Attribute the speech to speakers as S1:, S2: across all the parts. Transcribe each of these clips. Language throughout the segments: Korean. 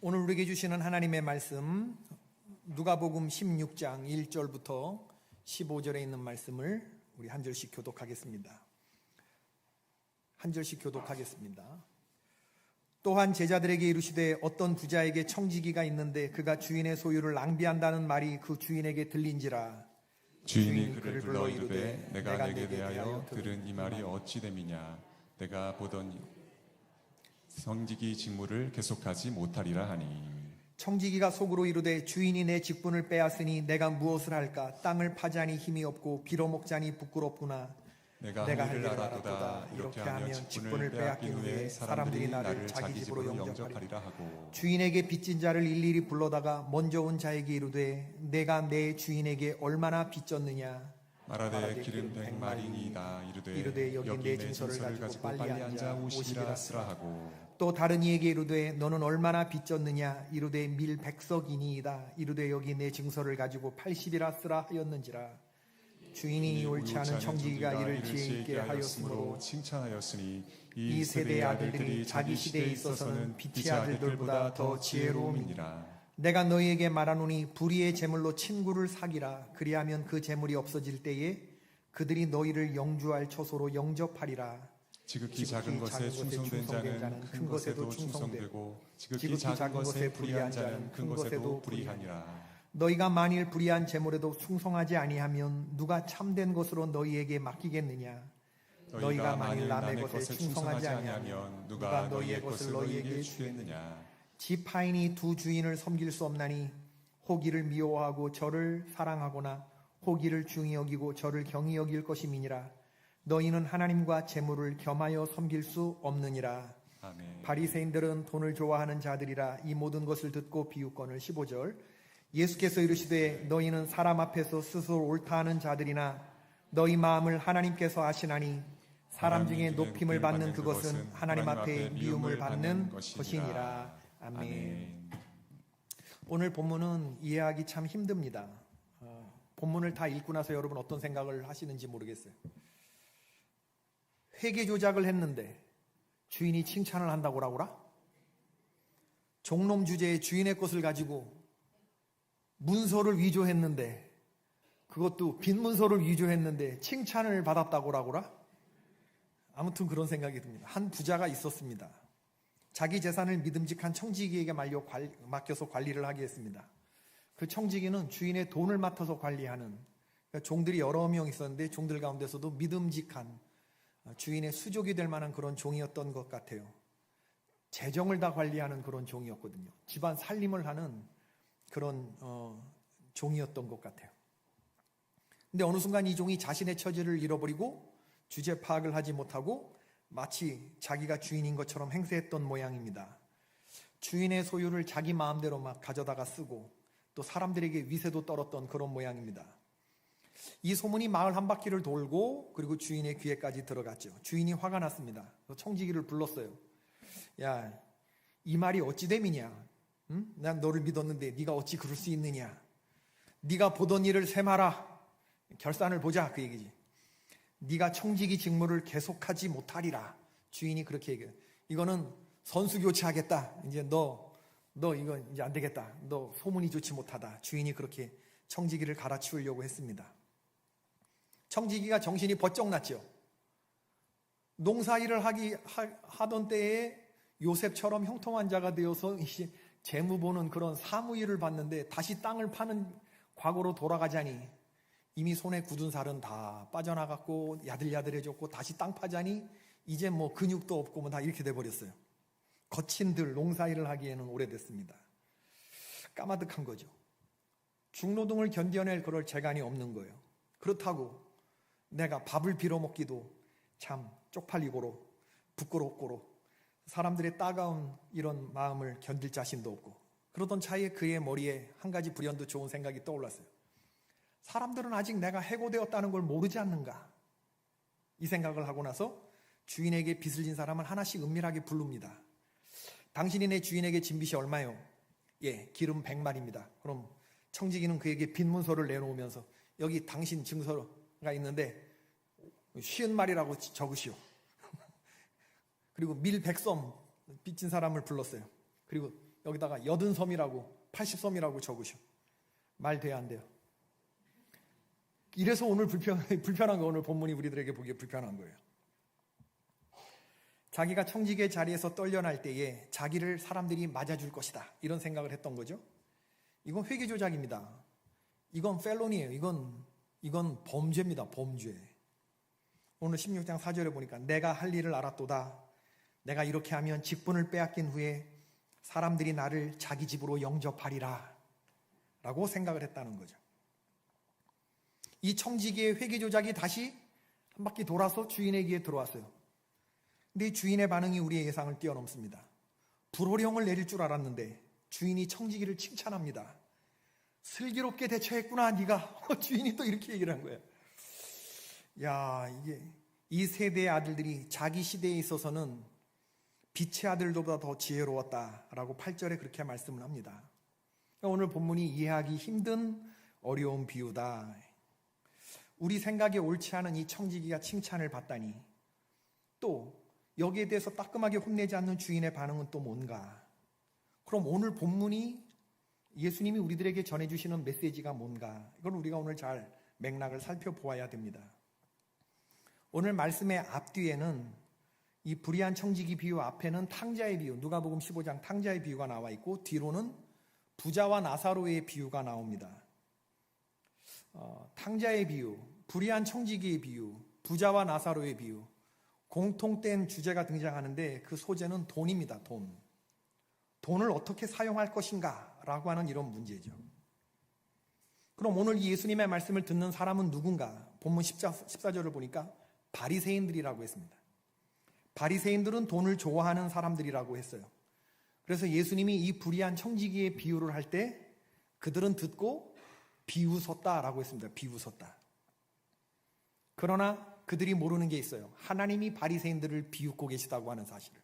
S1: 오늘 우리에게 주시는 하나님의 말씀 누가복음 16장 1절부터 15절에 있는 말씀을 우리 한 절씩 교독하겠습니다. 한 절씩 교독하겠습니다. 또한 제자들에게 이르시되 어떤 부자에게 청지기가 있는데 그가 주인의 소유를 낭비한다는 말이 그 주인에게 들린지라.
S2: 주인이 그를 불러 이르되 내가 내게 대하여 들은 이 말이 어찌 됨이냐. 내가 보던 성직이 직무를 계속하지 못하리라 하니.
S1: 청지기가 속으로 이르되 주인이 내 직분을 빼앗으니 내가 무엇을 할까. 땅을 파자니 힘이 없고 빌어먹자니 부끄럽구나. 내가 할 일을 알아도다. 이렇게 하면 직분을 빼앗긴 후에 사람들이 나를 자기 집으로 영접하리라 하고. 주인에게 빚진 자를 일일이 불러다가 먼저 온 자에게 이르되 내가 내 주인에게 얼마나 빚졌느냐.
S2: 말하되 길은 100마리니이다.
S1: 이르되 여기 내 증서를 가지고 빨리 앉아
S2: 오시리라 쓰라 하고.
S1: 또 다른 이에게 이르되 너는 얼마나 빚졌느냐. 이르되 밀 100석이니이다. 이르되 여기 내 증서를 가지고 80이라 쓰라 하였는지라. 주인이 옳지 않은 청지기가 이를 지혜 있게 하였으므로
S2: 칭찬하였으니
S1: 이 세대의 아들들이 자기 시대에 있어서는 빛의 아들들보다 더 지혜로움이니라. 내가 너희에게 말하노니 불의의 재물로 친구를 사기라. 그리하면 그 재물이 없어질 때에 그들이 너희를 영주할 처소로 영접하리라.
S2: 지극히 작은 것에 충성된 자는 큰 것에도 충성되고 지극히 작은 것에 불의한 자는 큰 것에도 불의하니라.
S1: 너희가 만일 불의한 재물에도 충성하지 아니하면 누가 참된 것으로 너희에게 맡기겠느냐. 너희가 만일 남의 것에 충성하지 아니하면 누가 너희의 것을 너희에게 주겠느냐. 지파인이 두 주인을 섬길 수 없나니 혹 이를 미워하고 저를 사랑하거나 혹 이를 중히 여기고 저를 경히 여길 것임이니라. 너희는 하나님과 재물을 겸하여 섬길 수 없느니라.
S2: 아멘.
S1: 바리새인들은 돈을 좋아하는 자들이라. 이 모든 것을 듣고 비웃거늘. 15절. 예수께서 이르시되 너희는 사람 앞에서 스스로 옳다 하는 자들이나 너희 마음을 하나님께서 아시나니 사람 중에 높임을 받는 그것은 하나님 앞에 미움을 받는 것이니라. 아멘. 오늘 본문은 이해하기 참 힘듭니다. 본문을 다 읽고 나서 여러분 어떤 생각을 하시는지 모르겠어요. 회계 조작을 했는데 주인이 칭찬을 한다고 라고라? 종놈 주제에 주인의 것을 가지고 문서를 위조했는데, 그것도 빈 문서를 위조했는데 칭찬을 받았다고 라고라? 아무튼 그런 생각이 듭니다. 한 부자가 있었습니다. 자기 재산을 믿음직한 청지기에게 맡겨서 관리를 하게 했습니다. 그 청지기는 주인의 돈을 맡아서 관리하는, 그러니까 종들이 여러 명 있었는데 종들 가운데서도 믿음직한 주인의 수족이 될 만한 그런 종이었던 것 같아요. 재정을 다 관리하는 그런 종이었거든요. 집안 살림을 하는 그런 종이었던 것 같아요. 근데 어느 순간 이 종이 자신의 처지를 잃어버리고 주제 파악을 하지 못하고 마치 자기가 주인인 것처럼 행세했던 모양입니다. 주인의 소유를 자기 마음대로 막 가져다가 쓰고 또 사람들에게 위세도 떨었던 그런 모양입니다. 이 소문이 마을 한 바퀴를 돌고 그리고 주인의 귀에까지 들어갔죠. 주인이 화가 났습니다. 청지기를 불렀어요. 야, 이 말이 어찌 됨이냐? 응? 난 너를 믿었는데 네가 어찌 그럴 수 있느냐? 네가 보던 일을 세마라. 결산을 보자, 그 얘기지. 네가 청지기 직무를 계속하지 못하리라. 주인이 그렇게 얘기해요. 이거는 선수 교체하겠다. 이제 너 이거 이제 안 되겠다. 너 소문이 좋지 못하다. 주인이 그렇게 청지기를 갈아치우려고 했습니다. 청지기가 정신이 번쩍 났죠. 농사일을 하던 때에 요셉처럼 형통한 자가 되어서 재무 보는 그런 사무일을 받는데 다시 땅을 파는 과거로 돌아가자니 이미 손에 굳은 살은 다 빠져나갔고 야들야들해졌고 다시 땅 파자니 이제 뭐 근육도 없고 뭐 다 이렇게 돼버렸어요. 거친들 농사일을 하기에는 오래됐습니다. 까마득한 거죠. 중노동을 견뎌낼 그럴 재간이 없는 거예요. 그렇다고 내가 밥을 빌어먹기도 참 쪽팔리고로 부끄럽고로 사람들의 따가운 이런 마음을 견딜 자신도 없고 그러던 차에 그의 머리에 한 가지 불현듯 좋은 생각이 떠올랐어요. 사람들은 아직 내가 해고되었다는 걸 모르지 않는가? 이 생각을 하고 나서 주인에게 빚을 진 사람을 하나씩 은밀하게 부릅니다. 당신이 내 주인에게 진 빚이 얼마요? 예, 기름 100마리입니다. 그럼 청지기는 그에게 빈 문서를 내놓으면서 여기 당신 증서가 있는데 50마리라고 적으시오. 그리고 밀 100섬 빚진 사람을 불렀어요. 그리고 여기다가 80섬이라고 80섬이라고 적으셔. 말 돼야 안 돼요. 이래서 오늘 불편한 거, 오늘 본문이 우리들에게 보기에 불편한 거예요. 자기가 청지기의 자리에서 떨려날 때에 자기를 사람들이 맞아줄 것이다, 이런 생각을 했던 거죠. 이건 회계 조작입니다. 이건 펠론이에요. 이건 범죄입니다. 범죄. 오늘 16장 4절에 보니까 내가 할 일을 알았도다. 내가 이렇게 하면 직분을 빼앗긴 후에 사람들이 나를 자기 집으로 영접하리라 라고 생각을 했다는 거죠. 이 청지기의 회계 조작이 다시 한 바퀴 돌아서 주인에게 들어왔어요. 근데 이 주인의 반응이 우리의 예상을 뛰어넘습니다. 불호령을 내릴 줄 알았는데 주인이 청지기를 칭찬합니다. 슬기롭게 대처했구나 네가. 주인이 또 이렇게 얘기를 한 거예요. 야, 이게 이 세대의 아들들이 자기 시대에 있어서는 빛의 아들들보다 더 지혜로웠다라고 8절에 그렇게 말씀을 합니다. 오늘 본문이 이해하기 힘든 어려운 비유다. 우리 생각에 옳지 않은 이 청지기가 칭찬을 받다니, 또 여기에 대해서 따끔하게 혼내지 않는 주인의 반응은 또 뭔가? 그럼 오늘 본문이 예수님이 우리들에게 전해주시는 메시지가 뭔가? 이걸 우리가 오늘 잘 맥락을 살펴보아야 됩니다. 오늘 말씀의 앞뒤에는 이 불의한 청지기 비유 앞에는 탕자의 비유, 누가복음 15장 탕자의 비유가 나와 있고, 뒤로는 부자와 나사로의 비유가 나옵니다. 탕자의 비유, 불의한 청지기의 비유, 부자와 나사로의 비유, 공통된 주제가 등장하는데 그 소재는 돈입니다. 돈을 어떻게 사용할 것인가 라고 하는 이런 문제죠. 그럼 오늘 예수님의 말씀을 듣는 사람은 누군가? 본문 14절을 보니까 바리새인들이라고 했습니다. 바리새인들은 돈을 좋아하는 사람들이라고 했어요. 그래서 예수님이 이 불의한 청지기의 비유를 할 때 그들은 듣고 비웃었다라고 했습니다. 비웃었다. 그러나 그들이 모르는 게 있어요. 하나님이 바리새인들을 비웃고 계시다고 하는 사실을.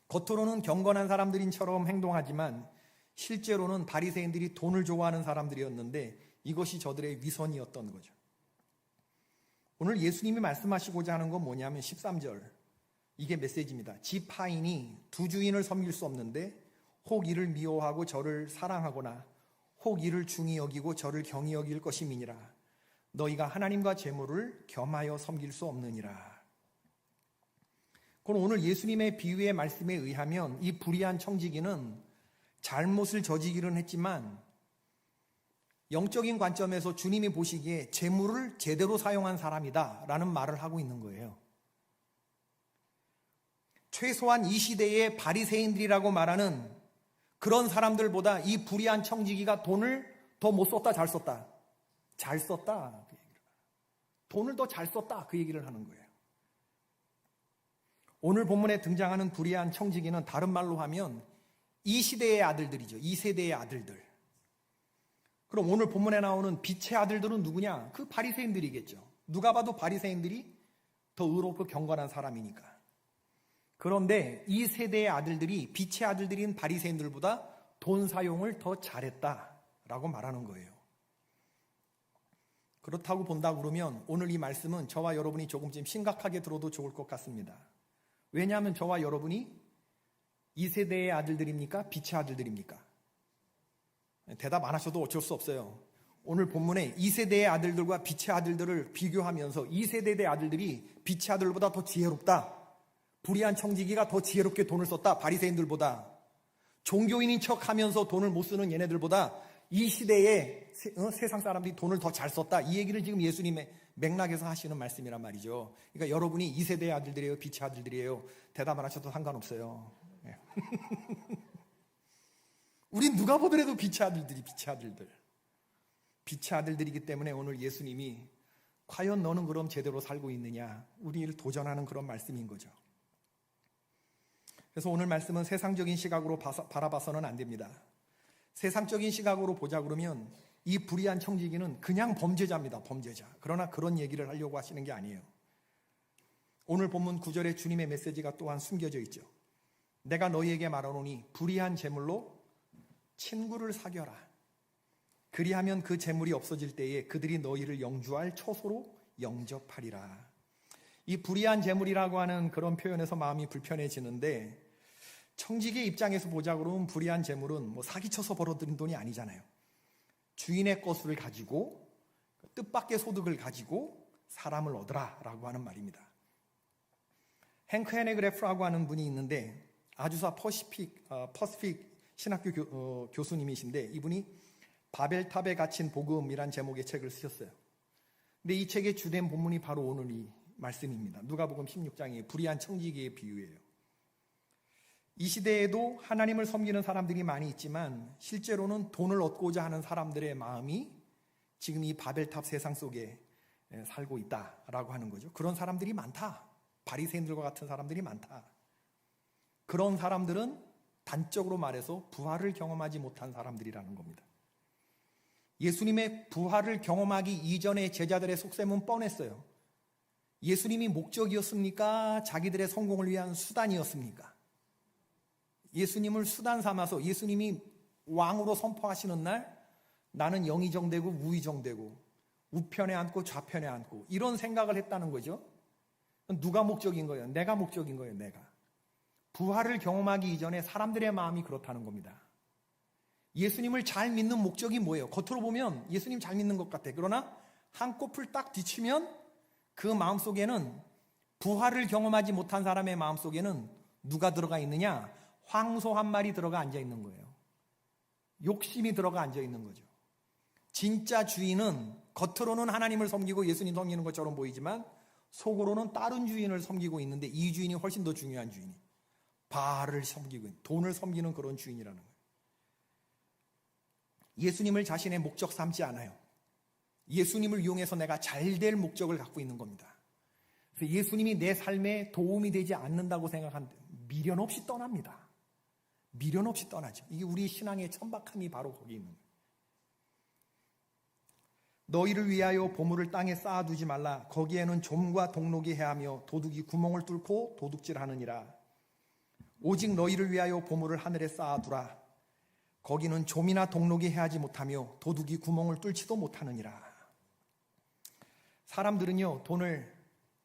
S1: 겉으로는 경건한 사람들인처럼 행동하지만 실제로는 바리새인들이 돈을 좋아하는 사람들이었는데 이것이 저들의 위선이었던 거죠. 오늘 예수님이 말씀하시고자 하는 건 뭐냐면 13절, 이게 메시지입니다. 집 하인이 두 주인을 섬길 수 없는데 혹 이를 미워하고 저를 사랑하거나 혹 이를 중히 여기고 저를 경히 여길 것임이니라. 너희가 하나님과 재물을 겸하여 섬길 수 없느니라. 그럼 오늘 예수님의 비유의 말씀에 의하면 이 불의한 청지기는 잘못을 저지르기는 했지만 영적인 관점에서 주님이 보시기에 재물을 제대로 사용한 사람이다 라는 말을 하고 있는 거예요. 최소한 이 시대의 바리새인들이라고 말하는 그런 사람들보다 이 불의한 청지기가 돈을 더 못 썼다, 잘 썼다? 잘 썼다. 그 얘기를. 돈을 더 잘 썼다. 그 얘기를 하는 거예요. 오늘 본문에 등장하는 불의한 청지기는 다른 말로 하면 이 시대의 아들들이죠. 이 세대의 아들들. 그럼 오늘 본문에 나오는 빛의 아들들은 누구냐? 그 바리새인들이겠죠. 누가 봐도 바리새인들이 더 의롭고 경건한 사람이니까. 그런데 이 세대의 아들들이 빛의 아들들인 바리새인들보다 돈 사용을 더 잘했다라고 말하는 거예요. 그렇다고 본다 그러면 오늘 이 말씀은 저와 여러분이 조금쯤 심각하게 들어도 좋을 것 같습니다. 왜냐하면 저와 여러분이 이 세대의 아들들입니까? 빛의 아들들입니까? 대답 안 하셔도 어쩔 수 없어요. 오늘 본문에 이 세대의 아들들과 빛의 아들들을 비교하면서 이 세대의 아들들이 빛의 아들보다 더 지혜롭다. 불의한 청지기가 더 지혜롭게 돈을 썼다. 바리새인들보다. 종교인인 척하면서 돈을 못 쓰는 얘네들보다 이 시대에 세상 사람들이 돈을 더 잘 썼다. 이 얘기를 지금 예수님의 맥락에서 하시는 말씀이란 말이죠. 그러니까 여러분이 이 세대의 아들들이에요? 빛의 아들들이에요? 대답 안 하셔도 상관없어요. 우린 누가 보더라도 빛의 아들들이 빛의 아들들. 빛의 아들들이기 때문에 오늘 예수님이 과연 너는 그럼 제대로 살고 있느냐? 우리를 도전하는 그런 말씀인 거죠. 그래서 오늘 말씀은 세상적인 시각으로 바라봐서는 안 됩니다. 세상적인 시각으로 보자 그러면 이 불의한 청지기는 그냥 범죄자입니다. 범죄자. 그러나 그런 얘기를 하려고 하시는 게 아니에요. 오늘 본문 9절에 주님의 메시지가 또한 숨겨져 있죠. 내가 너희에게 말하노니 불의한 재물로 친구를 사겨라. 그리하면 그 재물이 없어질 때에 그들이 너희를 영주할 초소로 영접하리라. 이 불의한 재물이라고 하는 그런 표현에서 마음이 불편해지는데 청지기의 입장에서 보자 그러면 불의한 재물은 뭐 사기쳐서 벌어들인 돈이 아니잖아요. 주인의 것을 가지고 뜻밖의 소득을 가지고 사람을 얻으라라고 하는 말입니다. 헨크 헤네그래프라고 하는 분이 있는데 아주사 퍼시픽 신학교 교수님이신데 이분이 바벨탑에 갇힌 복음이란 제목의 책을 쓰셨어요. 근데 이 책의 주된 본문이 바로 오늘 이 말씀입니다. 누가복음 16장의 불의한 청지기의 비유예요. 이 시대에도 하나님을 섬기는 사람들이 많이 있지만 실제로는 돈을 얻고자 하는 사람들의 마음이 지금 이 바벨탑 세상 속에 살고 있다라고 하는 거죠. 그런 사람들이 많다. 바리새인들과 같은 사람들이 많다. 그런 사람들은 단적으로 말해서 부활을 경험하지 못한 사람들이라는 겁니다. 예수님의 부활을 경험하기 이전에 제자들의 속셈은 뻔했어요. 예수님이 목적이었습니까? 자기들의 성공을 위한 수단이었습니까? 예수님을 수단 삼아서 예수님이 왕으로 선포하시는 날 나는 영의정되고 우의정되고 우편에 앉고 좌편에 앉고 이런 생각을 했다는 거죠. 누가 목적인 거예요? 내가 목적인 거예요. 내가. 부활을 경험하기 이전에 사람들의 마음이 그렇다는 겁니다. 예수님을 잘 믿는 목적이 뭐예요? 겉으로 보면 예수님 잘 믿는 것 같아. 그러나 한꺼풀 딱 뒤치면 그 마음속에는 부활을 경험하지 못한 사람의 마음속에는 누가 들어가 있느냐? 황소 한 마리 들어가 앉아 있는 거예요. 욕심이 들어가 앉아 있는 거죠. 진짜 주인은 겉으로는 하나님을 섬기고 예수님 섬기는 것처럼 보이지만 속으로는 다른 주인을 섬기고 있는데 이 주인이 훨씬 더 중요한 주인이 바알을 섬기고 돈을 섬기는 그런 주인이라는 거예요. 예수님을 자신의 목적 삼지 않아요. 예수님을 이용해서 내가 잘 될 목적을 갖고 있는 겁니다. 그래서 예수님이 내 삶에 도움이 되지 않는다고 생각하는데 미련 없이 떠납니다. 미련 없이 떠나죠. 이게 우리 신앙의 천박함이 바로 거기 있는 거예요. 너희를 위하여 보물을 땅에 쌓아두지 말라. 거기에는 좀과 동록이 해하며 도둑이 구멍을 뚫고 도둑질하느니라. 오직 너희를 위하여 보물을 하늘에 쌓아두라. 거기는 좀이나 동록이 해하지 못하며 도둑이 구멍을 뚫지도 못하느니라. 사람들은요 돈을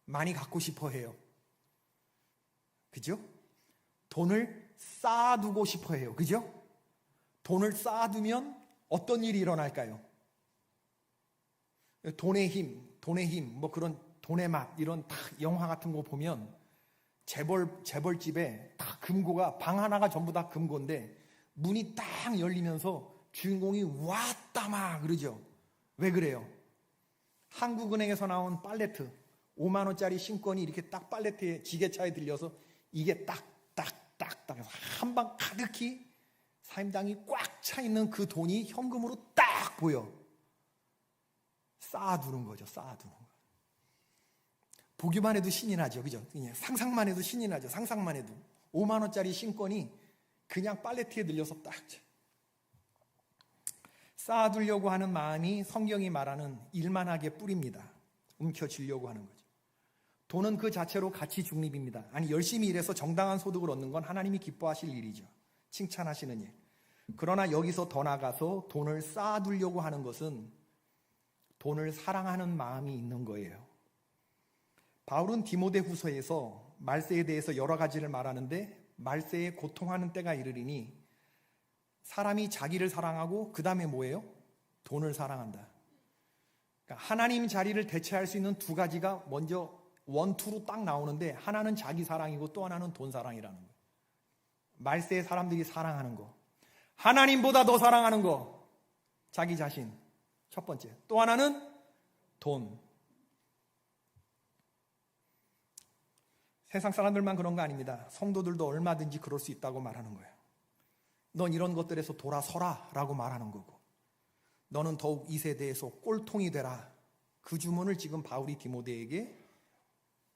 S1: 많이 갖고 싶어 해요. 그죠? 돈을 쌓아두고 싶어 해요. 그죠? 돈을 쌓아두면 어떤 일이 일어날까요? 돈의 힘, 뭐 그런 돈의 맛, 이런 다 영화 같은 거 보면 재벌집에 다 금고가, 방 하나가 전부 다 금고인데 문이 딱 열리면서 주인공이 왔다 막 그러죠. 왜 그래요? 한국은행에서 나온 팔레트 5만 원짜리 신권이 이렇게 딱 팔레트에 지게차에 들려서 이게 딱 한 방 가득히 사임당이 꽉 차 있는 그 돈이 현금으로 딱 보여. 쌓아두는 거죠. 쌓아두는 거. 보기만 해도 신이 나죠. 그죠? 그냥 상상만 해도 신이 나죠. 상상만 해도 5만 원짜리 신권이 그냥 팔레트에 들려서 딱 쌓아두려고 하는 마음이 성경이 말하는 일만하게 뿌립니다. 움켜쥐려고 하는 거죠. 돈은 그 자체로 가치 중립입니다. 아니 열심히 일해서 정당한 소득을 얻는 건 하나님이 기뻐하실 일이죠. 칭찬하시는 일. 그러나 여기서 더 나아가서 돈을 쌓아두려고 하는 것은 돈을 사랑하는 마음이 있는 거예요. 바울은 디모데후서에서 말세에 대해서 여러 가지를 말하는데 말세에 고통하는 때가 이르리니 사람이 자기를 사랑하고 그 다음에 뭐예요? 돈을 사랑한다. 그러니까 하나님 자리를 대체할 수 있는 두 가지가 먼저 원투로 딱 나오는데 하나는 자기 사랑이고 또 하나는 돈 사랑이라는 거예요. 말세에 사람들이 사랑하는 거. 하나님보다 더 사랑하는 거. 자기 자신. 첫 번째. 또 하나는 돈. 세상 사람들만 그런 거 아닙니다. 성도들도 얼마든지 그럴 수 있다고 말하는 거예요. 넌 이런 것들에서 돌아서라 라고 말하는 거고 너는 더욱 이 세대에서 꼴통이 되라. 그 주문을 지금 바울이 디모데에게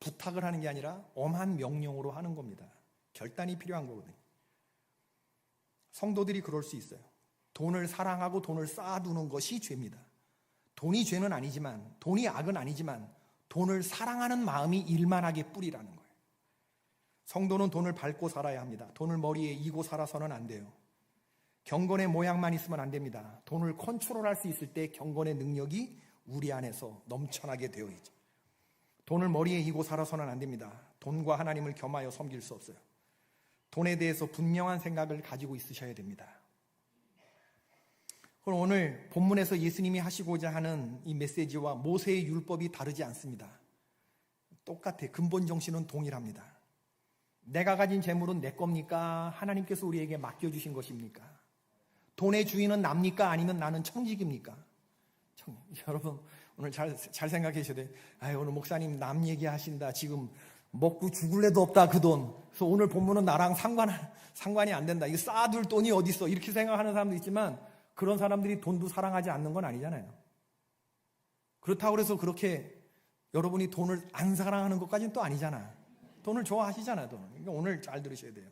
S1: 부탁을 하는 게 아니라 엄한 명령으로 하는 겁니다. 결단이 필요한 거거든요. 성도들이 그럴 수 있어요. 돈을 사랑하고 돈을 쌓아두는 것이 죄입니다. 돈이 죄는 아니지만, 돈이 악은 아니지만 돈을 사랑하는 마음이 일만하게 뿌리라는 거예요. 성도는 돈을 밟고 살아야 합니다. 돈을 머리에 이고 살아서는 안 돼요. 경건의 모양만 있으면 안 됩니다. 돈을 컨트롤할 수 있을 때 경건의 능력이 우리 안에서 넘쳐나게 되어 있죠. 돈을 머리에 이고 살아서는 안 됩니다. 돈과 하나님을 겸하여 섬길 수 없어요. 돈에 대해서 분명한 생각을 가지고 있으셔야 됩니다. 그럼 오늘 본문에서 예수님이 하시고자 하는 이 메시지와 모세의 율법이 다르지 않습니다. 똑같아. 근본 정신은 동일합니다. 내가 가진 재물은 내 겁니까? 하나님께서 우리에게 맡겨주신 것입니까? 돈의 주인은 납니까? 아니면 나는 청직입니까? 여러분 오늘 잘 생각해 주셔야 돼요. 오늘 목사님 남 얘기하신다. 지금 먹고 죽을 애도 없다 그 돈. 그래서 오늘 본문은 나랑 상관이 안 된다. 이거 쌓아둘 돈이 어디 있어? 이렇게 생각하는 사람도 있지만 그런 사람들이 돈도 사랑하지 않는 건 아니잖아요. 그렇다고 해서 그렇게 여러분이 돈을 안 사랑하는 것까지는 또 아니잖아. 돈을 좋아하시잖아요. 돈을. 그러니까 오늘 잘 들으셔야 돼요.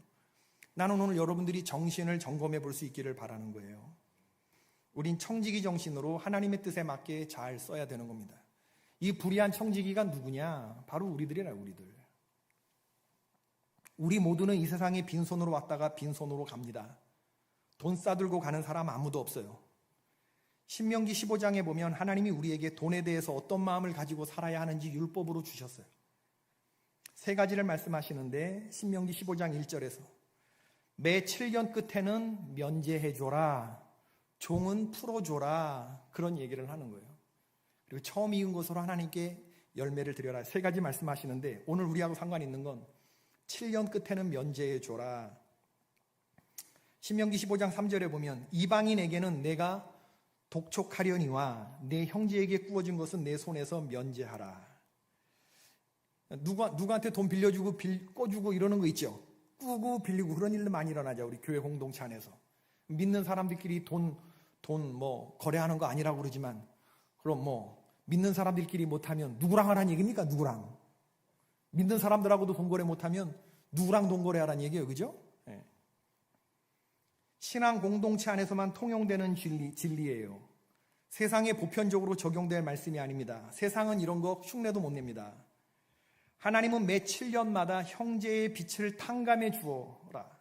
S1: 나는 오늘 여러분들이 정신을 점검해 볼 수 있기를 바라는 거예요. 우린 청지기 정신으로 하나님의 뜻에 맞게 잘 써야 되는 겁니다. 이 불의한 청지기가 누구냐? 바로 우리들이라. 우리 모두는 이 세상에 빈손으로 왔다가 빈손으로 갑니다. 돈 싸들고 가는 사람 아무도 없어요. 신명기 15장에 보면 하나님이 우리에게 돈에 대해서 어떤 마음을 가지고 살아야 하는지 율법으로 주셨어요. 세 가지를 말씀하시는데 신명기 15장 1절에서 매 7년 끝에는 면제해줘라, 종은 풀어줘라, 그런 얘기를 하는 거예요. 그리고 처음 이은 것으로 하나님께 열매를 드려라. 세 가지 말씀하시는데 오늘 우리하고 상관 있는 건 7년 끝에는 면제해줘라. 신명기 15장 3절에 보면 이방인에게는 내가 독촉하려니와 내 형제에게 꾸어진 것은 내 손에서 면제하라. 누구한테 돈 빌려주고 꿔주고 이러는 거 있죠. 꾸고 빌리고 그런 일도 많이 일어나죠. 우리 교회 공동체 안에서. 믿는 사람들끼리 돈 거래하는 거 아니라고 그러지만 그럼 믿는 사람들끼리 못하면 누구랑 하라는 얘기입니까? 누구랑? 믿는 사람들하고도 돈 거래 못하면 누구랑 돈 거래하라는 얘기예요. 그죠? 네. 신앙 공동체 안에서만 통용되는 진리예요. 세상에 보편적으로 적용될 말씀이 아닙니다. 세상은 이런 거 흉내도 못 냅니다. 하나님은 매 7년마다 형제의 빛을 탕감해 주어라.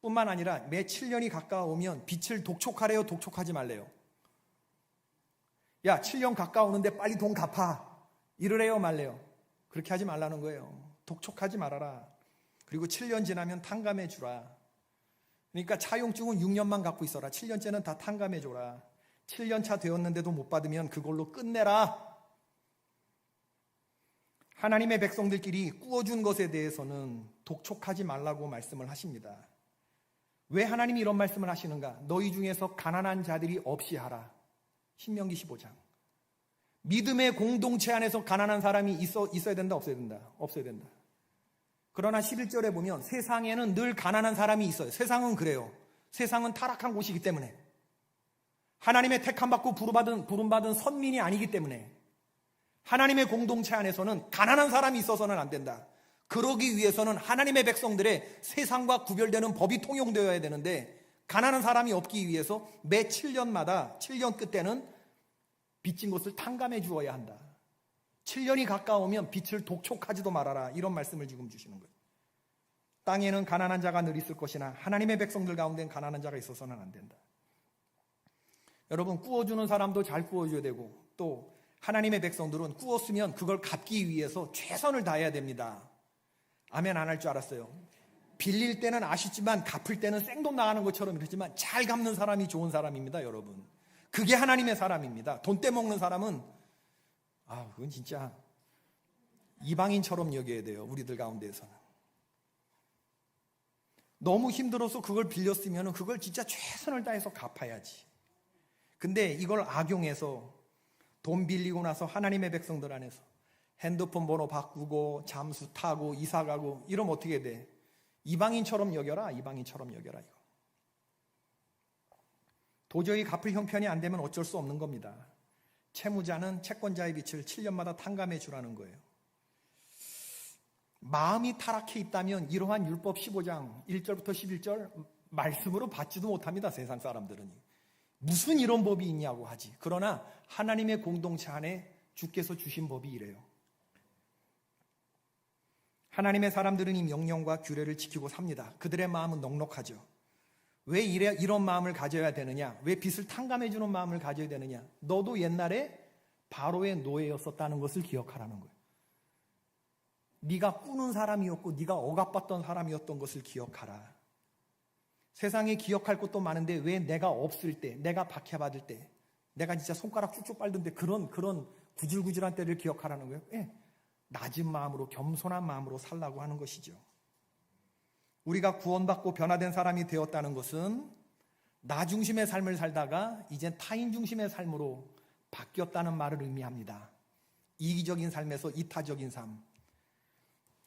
S1: 뿐만 아니라 매 7년이 가까워오면 빛을 독촉하래요? 독촉하지 말래요? 야, 7년 가까우는데 빨리 돈 갚아. 이러래요? 말래요? 그렇게 하지 말라는 거예요. 독촉하지 말아라. 그리고 7년 지나면 탕감해 주라. 그러니까 차용증은 6년만 갖고 있어라. 7년째는 다 탕감해 줘라. 7년 차 되었는데도 못 받으면 그걸로 끝내라. 하나님의 백성들끼리 꾸어준 것에 대해서는 독촉하지 말라고 말씀을 하십니다. 왜 하나님이 이런 말씀을 하시는가? 너희 중에서 가난한 자들이 없이 하라. 신명기 15장. 믿음의 공동체 안에서 가난한 사람이 있어야 된다? 없어야 된다? 없어야 된다. 그러나 11절에 보면 세상에는 늘 가난한 사람이 있어요. 세상은 그래요. 세상은 타락한 곳이기 때문에. 하나님의 택함받고 부름받은 선민이 아니기 때문에. 하나님의 공동체 안에서는 가난한 사람이 있어서는 안 된다. 그러기 위해서는 하나님의 백성들의 세상과 구별되는 법이 통용되어야 되는데 가난한 사람이 없기 위해서 매 7년마다 7년 끝에는 빚진 것을 탕감해 주어야 한다. 7년이 가까우면 빛을 독촉하지도 말아라. 이런 말씀을 지금 주시는 거예요. 땅에는 가난한 자가 늘 있을 것이나 하나님의 백성들 가운데는 가난한 자가 있어서는 안 된다. 여러분, 꾸어주는 사람도 잘 꾸어줘야 되고 또 하나님의 백성들은 꾸었으면 그걸 갚기 위해서 최선을 다해야 됩니다. 아멘 안 할 줄 알았어요. 빌릴 때는 아쉽지만 갚을 때는 생돈 나가는 것처럼 그렇지만 잘 갚는 사람이 좋은 사람입니다. 여러분, 그게 하나님의 사람입니다. 돈 떼먹는 사람은 그건 진짜 이방인처럼 여겨야 돼요. 우리들 가운데에서는. 너무 힘들어서 그걸 빌렸으면 그걸 진짜 최선을 다해서 갚아야지. 근데 이걸 악용해서 돈 빌리고 나서 하나님의 백성들 안에서 핸드폰 번호 바꾸고 잠수 타고 이사 가고 이러면 어떻게 돼? 이방인처럼 여겨라. 이방인처럼 여겨라. 이거. 도저히 갚을 형편이 안 되면 어쩔 수 없는 겁니다. 채무자는 채권자의 빚을 7년마다 탕감해 주라는 거예요. 마음이 타락해 있다면 이러한 율법 15장 1절부터 11절 말씀으로 받지도 못합니다. 세상 사람들은. 무슨 이런 법이 있냐고 하지. 그러나 하나님의 공동체 안에 주께서 주신 법이 이래요. 하나님의 사람들은 이 명령과 규례를 지키고 삽니다. 그들의 마음은 넉넉하죠. 왜 이런 마음을 가져야 되느냐? 왜 빚을 탕감해 주는 마음을 가져야 되느냐? 너도 옛날에 바로의 노예였었다는 것을 기억하라는 거예요. 네가 꾸는 사람이었고 네가 억압받던 사람이었던 것을 기억하라. 세상에 기억할 것도 많은데 왜 내가 없을 때, 내가 박해받을 때, 내가 진짜 손가락 쭉쭉 빨던데 그런 구질구질한 때를 기억하라는 거예요. 예, 낮은 마음으로, 겸손한 마음으로 살라고 하는 것이죠. 우리가 구원받고 변화된 사람이 되었다는 것은 나 중심의 삶을 살다가 이제 타인 중심의 삶으로 바뀌었다는 말을 의미합니다. 이기적인 삶에서 이타적인 삶.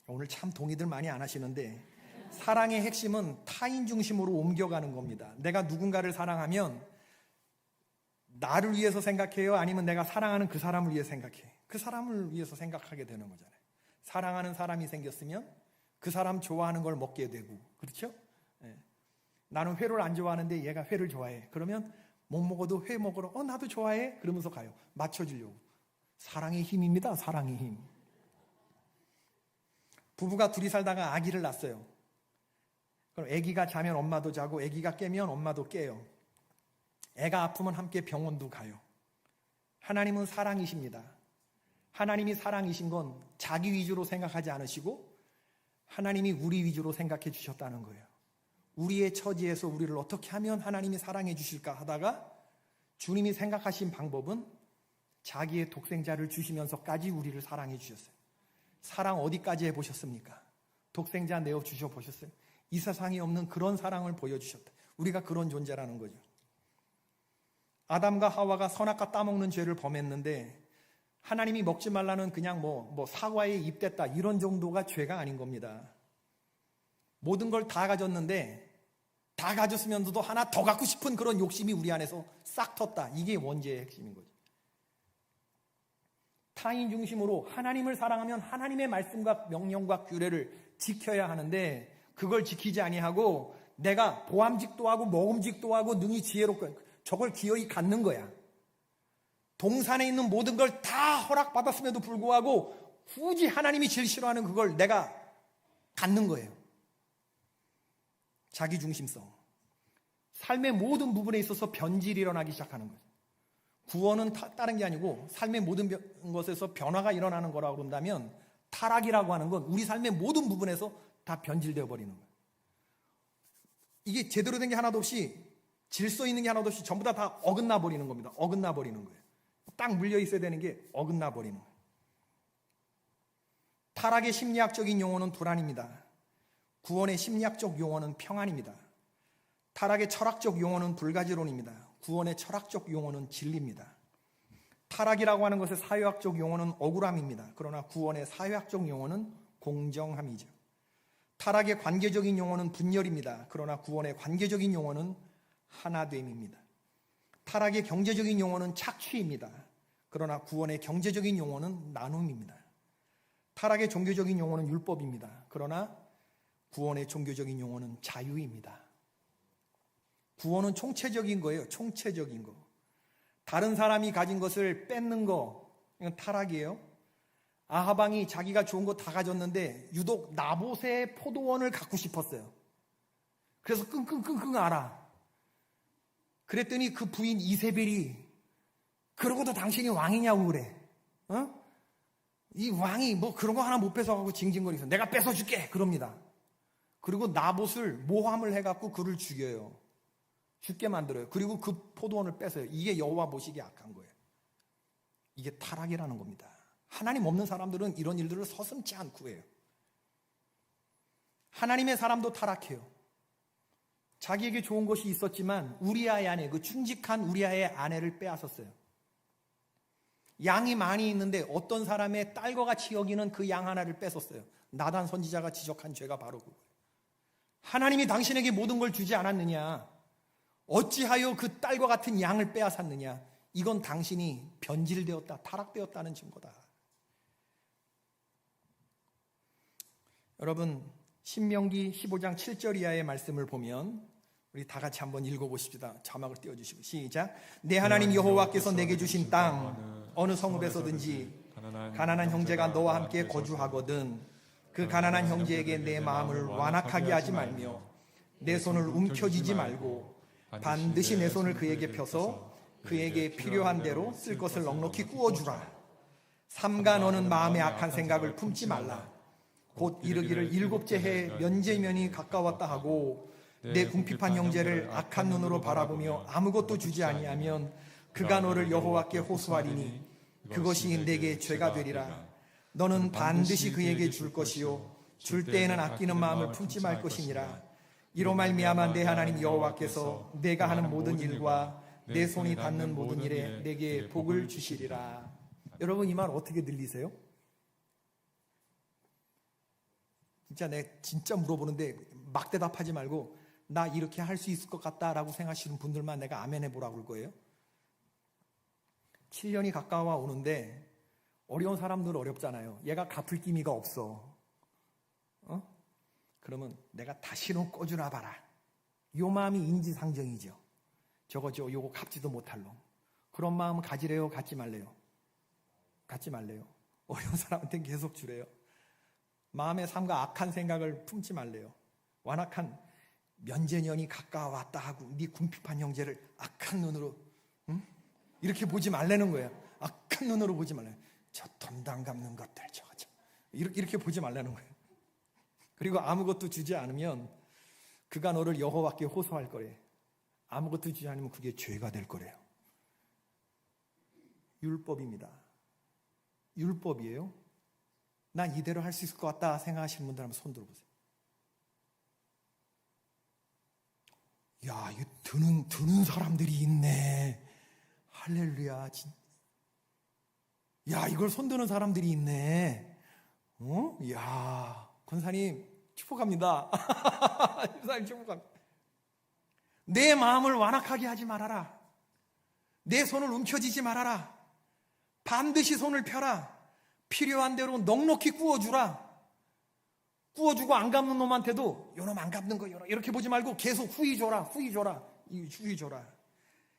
S1: 오늘 참 동의들 많이 안 하시는데 사랑의 핵심은 타인 중심으로 옮겨가는 겁니다. 내가 누군가를 사랑하면 나를 위해서 생각해요? 아니면 내가 사랑하는 그 사람을 위해 생각해? 그 사람을 위해서 생각하게 되는 거잖아요. 사랑하는 사람이 생겼으면 그 사람 좋아하는 걸 먹게 되고, 그렇죠? 예. 나는 회를 안 좋아하는데 얘가 회를 좋아해. 그러면 못 먹어도 회 먹으러 나도 좋아해? 그러면서 가요. 맞춰주려고. 사랑의 힘입니다. 사랑의 힘. 부부가 둘이 살다가 아기를 낳았어요. 그럼 아기가 자면 엄마도 자고 아기가 깨면 엄마도 깨요. 애가 아프면 함께 병원도 가요. 하나님은 사랑이십니다. 하나님이 사랑이신 건 자기 위주로 생각하지 않으시고 하나님이 우리 위주로 생각해 주셨다는 거예요. 우리의 처지에서 우리를 어떻게 하면 하나님이 사랑해 주실까 하다가 주님이 생각하신 방법은 자기의 독생자를 주시면서까지 우리를 사랑해 주셨어요. 사랑 어디까지 해보셨습니까? 독생자 내어 주셔 보셨어요? 이 세상에 없는 그런 사랑을 보여주셨다. 우리가 그런 존재라는 거죠. 아담과 하와가 선악과 따먹는 죄를 범했는데 하나님이 먹지 말라는 그냥 사과에 입댔다 이런 정도가 죄가 아닌 겁니다. 모든 걸 다 가졌는데 다 가졌으면서도 하나 더 갖고 싶은 그런 욕심이 우리 안에서 싹 텄다. 이게 원죄의 핵심인 거죠. 타인 중심으로 하나님을 사랑하면 하나님의 말씀과 명령과 규례를 지켜야 하는데 그걸 지키지 아니하고 내가 보암직도 하고 먹음직도 하고 능히 지혜롭고 저걸 기어이 갖는 거야. 동산에 있는 모든 걸 다 허락받았음에도 불구하고 굳이 하나님이 제일 싫어하는 그걸 내가 갖는 거예요. 자기중심성. 삶의 모든 부분에 있어서 변질이 일어나기 시작하는 거죠. 구원은 다른 게 아니고 삶의 모든 것에서 변화가 일어나는 거라고 그런다면 타락이라고 하는 건 우리 삶의 모든 부분에서 다 변질되어 버리는 거예요. 이게 제대로 된 게 하나도 없이 질서 있는 게 하나도 없이 전부 다 어긋나 버리는 겁니다. 어긋나 버리는 거예요. 딱 물려 있어야 되는 게 어긋나 버리는 거예요. 타락의 심리학적인 용어는 불안입니다. 구원의 심리학적 용어는 평안입니다. 타락의 철학적 용어는 불가지론입니다. 구원의 철학적 용어는 진리입니다. 타락이라고 하는 것의 사회학적 용어는 억울함입니다. 그러나 구원의 사회학적 용어는 공정함이죠. 타락의 관계적인 용어는 분열입니다. 그러나 구원의 관계적인 용어는 하나됨입니다. 타락의 경제적인 용어는 착취입니다. 그러나 구원의 경제적인 용어는 나눔입니다. 타락의 종교적인 용어는 율법입니다. 그러나 구원의 종교적인 용어는 자유입니다. 구원은 총체적인 거예요. 총체적인 거. 다른 사람이 가진 것을 뺏는 거, 이건 타락이에요. 아하방이 자기가 좋은 거 다 가졌는데 유독 나봇의 포도원을 갖고 싶었어요. 그래서 끙끙끙끙 앓아. 그랬더니 그 부인 이세벨이 그러고도 당신이 왕이냐고 그래. 이 왕이 그런 거 하나 못 뺏어가고 징징거리면서 내가 뺏어줄게 그럽니다. 그리고 나봇을 모함을 해갖고 그를 죽여요. 죽게 만들어요. 그리고 그 포도원을 뺏어요. 이게 여호와 보시기에 악한 거예요. 이게 타락이라는 겁니다. 하나님 없는 사람들은 이런 일들을 서슴지 않고 해요. 하나님의 사람도 타락해요. 자기에게 좋은 것이 있었지만 우리아의 아내, 그 충직한 우리아의 아내를 빼앗았어요. 양이 많이 있는데 어떤 사람의 딸과 같이 여기는 그 양 하나를 뺏었어요. 나단 선지자가 지적한 죄가 바로 그거예요. 하나님이 당신에게 모든 걸 주지 않았느냐? 어찌하여 그 딸과 같은 양을 빼앗았느냐? 이건 당신이 변질되었다, 타락되었다는 증거다. 여러분, 신명기 15장 7절 이하의 말씀을 보면 우리 다 같이 한번 읽어보십시다. 자막을 띄워주시고 시작. 내 하나님 여호와께서 내게 주신 땅 어느 성읍에서든지 가난한 형제가 너와 함께 거주하거든 그 가난한 형제에게 내 마음을 완악하게 하지 말며 내 손을 움켜쥐지 말고 반드시 내 손을 그에게 펴서 그에게 필요한 대로 쓸 것을 넉넉히 구워주라. 삼가 너는 마음에 악한 생각을 품지 말라. 곧 이르기를 일곱째 해 면제면이 가까웠다 하고 내 궁핍한 형제를 악한 눈으로 바라보며 아무것도 주지 아니하면 그가 너를 여호와께 호소하리니 그것이 내게 죄가 되리라. 너는 반드시 그에게 줄 것이요 줄 때에는 아끼는 마음을 품지 말 것이니라. 이로 말미암아 내 하나님 여호와께서 내가 하는 모든 일과 내 손이 닿는 모든 일에 내게 복을 주시리라. 여러분 이 말 어떻게 들리세요? 진짜 물어보는데 막 대답하지 말고 나 이렇게 할 수 있을 것 같다라고 생각하시는 분들만 내가 아멘 해보라고 할 거예요. 7년이 가까워 오는데 어려운 사람들은 어렵잖아요. 얘가 갚을 기미가 없어. 그러면 내가 다시는 꿔주나 봐라. 요 마음이 인지상정이죠. 저거죠. 요거 갚지도 못할 놈. 그런 마음 가지래요? 갖지 말래요? 갖지 말래요. 어려운 사람한테 계속 주래요. 마음의 삶과 악한 생각을 품지 말래요. 완악한 면제년이 가까워왔다 하고 네 궁핍한 형제를 악한 눈으로 이렇게 보지 말라는 거예요. 악한 눈으로 보지 말라는 거예요. 저 돈도 안 갚는 것들 저거 이렇게 보지 말라는 거예요. 그리고 아무것도 주지 않으면 그가 너를 여호와께 호소할 거래. 아무것도 주지 않으면 그게 죄가 될 거래요. 율법입니다. 율법이에요. 난 이대로 할 수 있을 것 같다 생각하시는 분들 한번 손 들어보세요. 야, 이거 드는 사람들이 있네. 할렐루야. 야, 이걸 손드는 사람들이 있네. 야, 권사님 축복합니다. 권사님 축복합니다. 내 마음을 완악하게 하지 말아라. 내 손을 움켜쥐지 말아라. 반드시 손을 펴라. 필요한 대로 넉넉히 구워주라. 구워주고 안 갚는 놈한테도 요놈 안 갚는 거 이렇게 보지 말고 계속 후히 줘라.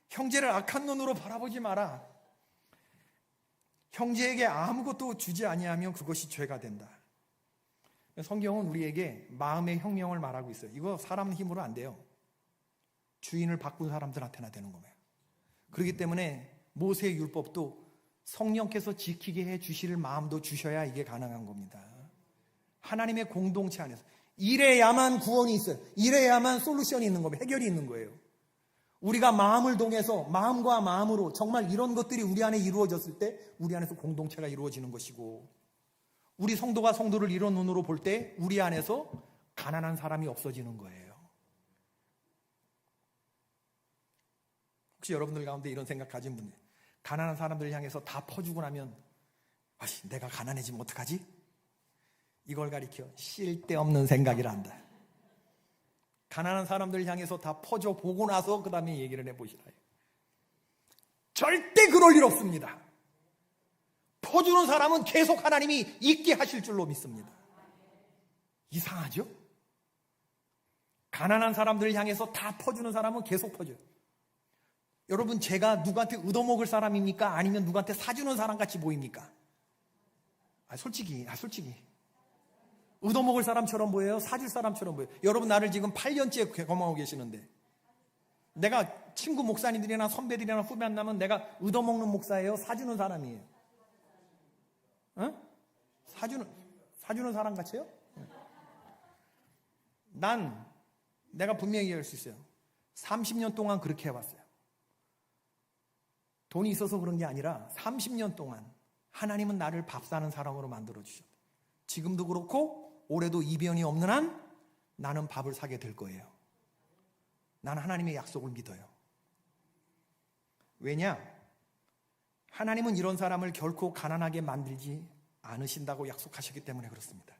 S1: 형제를 악한 눈으로 바라보지 마라. 형제에게 아무것도 주지 아니하면 그것이 죄가 된다. 성경은 우리에게 마음의 혁명을 말하고 있어요. 이거 사람 힘으로 안 돼요. 주인을 바꾼 사람들한테나 되는 거예요. 그렇기 때문에 모세의 율법도 성령께서 지키게 해 주실 마음도 주셔야 이게 가능한 겁니다. 하나님의 공동체 안에서 이래야만 구원이 있어요. 이래야만 솔루션이 있는 겁니다. 해결이 있는 거예요. 우리가 마음을 동해서 마음과 마음으로 정말 이런 것들이 우리 안에 이루어졌을 때 우리 안에서 공동체가 이루어지는 것이고, 우리 성도가 성도를 이런 눈으로 볼 때 우리 안에서 가난한 사람이 없어지는 거예요. 혹시 여러분들 가운데 이런 생각 가진 분들, 가난한 사람들을 향해서 다 퍼주고 나면 내가 가난해지면 어떡하지? 이걸 가리켜 쓸데없는 생각이란다. 가난한 사람들을 향해서 다 퍼줘 보고 나서 그 다음에 얘기를 해보시라. 절대 그럴 일 없습니다. 퍼주는 사람은 계속 하나님이 있게 하실 줄로 믿습니다. 이상하죠? 가난한 사람들을 향해서 다 퍼주는 사람은 계속 퍼줘요. 여러분, 제가 누구한테 얻어먹을 사람입니까? 아니면 누구한테 사주는 사람 같이 보입니까? 솔직히 얻어먹을 사람처럼 보여요? 사줄 사람처럼 보여요? 여러분, 나를 지금 8년째 경험하고 계시는데 내가 친구 목사님들이나 선배들이나 후배 만나면 내가 얻어먹는 목사예요? 사주는 사람이에요? 사주는 사람 같아요? 내가 분명히 얘기할 수 있어요. 30년 동안 그렇게 해왔어요. 돈이 있어서 그런 게 아니라 30년 동안 하나님은 나를 밥 사는 사람으로 만들어주셨다. 지금도 그렇고 올해도 이변이 없는 한 나는 밥을 사게 될 거예요. 나는 하나님의 약속을 믿어요. 왜냐? 하나님은 이런 사람을 결코 가난하게 만들지 않으신다고 약속하셨기 때문에 그렇습니다.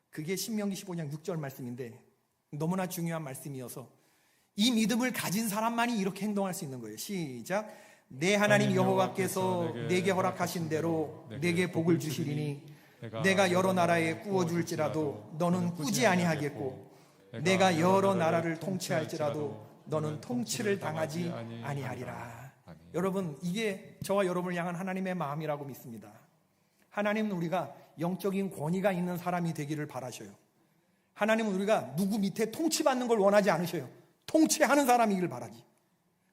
S1: 그게 신명기 15장 6절 말씀인데 너무나 중요한 말씀이어서 이 믿음을 가진 사람만이 이렇게 행동할 수 있는 거예요. 시작. 내 하나님 여호와께서 내게 허락하신 대로 내게 복을 주시리니 내가 여러 나라에 꾸어줄지라도 너는 꾸지 아니하겠고 내가 여러 나라를 통치할지라도 너는 통치를 당하지 아니하리라. 여러분, 이게 저와 여러분을 향한 하나님의 마음이라고 믿습니다. 하나님은 우리가 영적인 권위가 있는 사람이 되기를 바라셔요. 하나님은 우리가 누구 밑에 통치받는 걸 원하지 않으셔요. 통치하는 사람이길 바라지.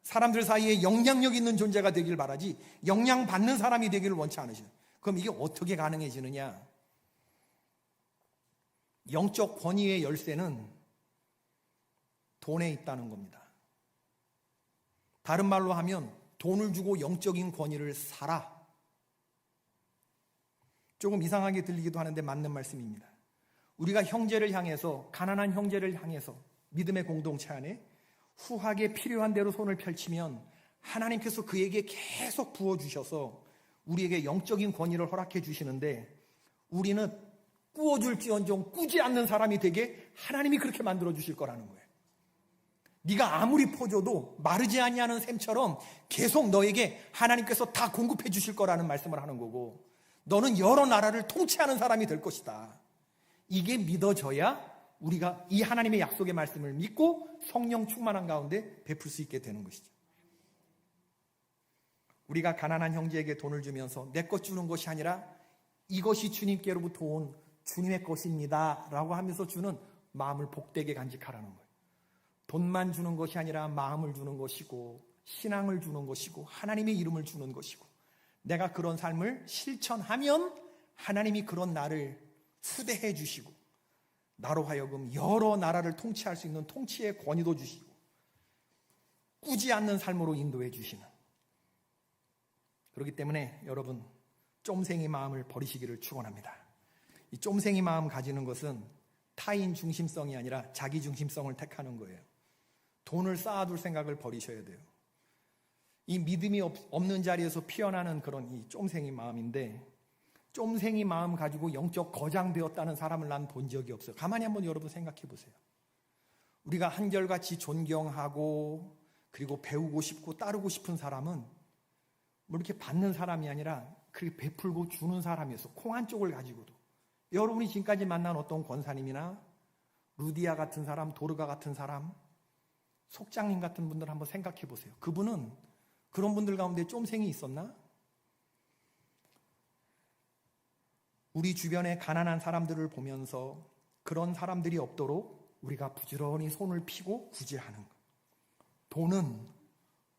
S1: 사람들 사이에 영향력 있는 존재가 되길 바라지 영향받는 사람이 되기를 원치 않으셔요. 그럼 이게 어떻게 가능해지느냐? 영적 권위의 열쇠는 돈에 있다는 겁니다. 다른 말로 하면 돈을 주고 영적인 권위를 사라. 조금 이상하게 들리기도 하는데 맞는 말씀입니다. 우리가 형제를 향해서, 가난한 형제를 향해서 믿음의 공동체 안에 후하게 필요한 대로 손을 펼치면 하나님께서 그에게 계속 부어주셔서 우리에게 영적인 권위를 허락해 주시는데, 우리는 꾸어줄지언정 꾸지 않는 사람이 되게 하나님이 그렇게 만들어 주실 거라는 거예요. 네가 아무리 퍼줘도 마르지 아니하는 샘처럼 계속 너에게 하나님께서 다 공급해 주실 거라는 말씀을 하는 거고, 너는 여러 나라를 통치하는 사람이 될 것이다. 이게 믿어져야 우리가 이 하나님의 약속의 말씀을 믿고 성령 충만한 가운데 베풀 수 있게 되는 것이죠. 우리가 가난한 형제에게 돈을 주면서 내 것 주는 것이 아니라 이것이 주님께로부터 온 주님의 것입니다 라고 하면서 주는 마음을 복되게 간직하라는 거예요. 돈만 주는 것이 아니라 마음을 주는 것이고, 신앙을 주는 것이고, 하나님의 이름을 주는 것이고, 내가 그런 삶을 실천하면 하나님이 그런 나를 후대해 주시고, 나로 하여금 여러 나라를 통치할 수 있는 통치의 권위도 주시고, 꾸지 않는 삶으로 인도해 주시는. 그렇기 때문에 여러분, 쫌생이 마음을 버리시기를 축원합니다. 이 쫌생이 마음 가지는 것은 타인 중심성이 아니라 자기 중심성을 택하는 거예요. 돈을 쌓아둘 생각을 버리셔야 돼요. 이 믿음이 없는 자리에서 피어나는 그런 이 쫌생이 마음인데, 쫌생이 마음 가지고 영적 거장되었다는 사람을 난 본 적이 없어요. 가만히 한번 여러분 생각해 보세요. 우리가 한결같이 존경하고 그리고 배우고 싶고 따르고 싶은 사람은 뭐 이렇게 받는 사람이 아니라 그렇게 베풀고 주는 사람이어서, 콩 한 쪽을 가지고도. 여러분이 지금까지 만난 어떤 권사님이나 루디아 같은 사람, 도르가 같은 사람, 속장님 같은 분들 한번 생각해 보세요. 그분은 그런 분들 가운데 쫌생이 있었나? 우리 주변의 가난한 사람들을 보면서 그런 사람들이 없도록 우리가 부지런히 손을 피고 구제하는 것. 돈은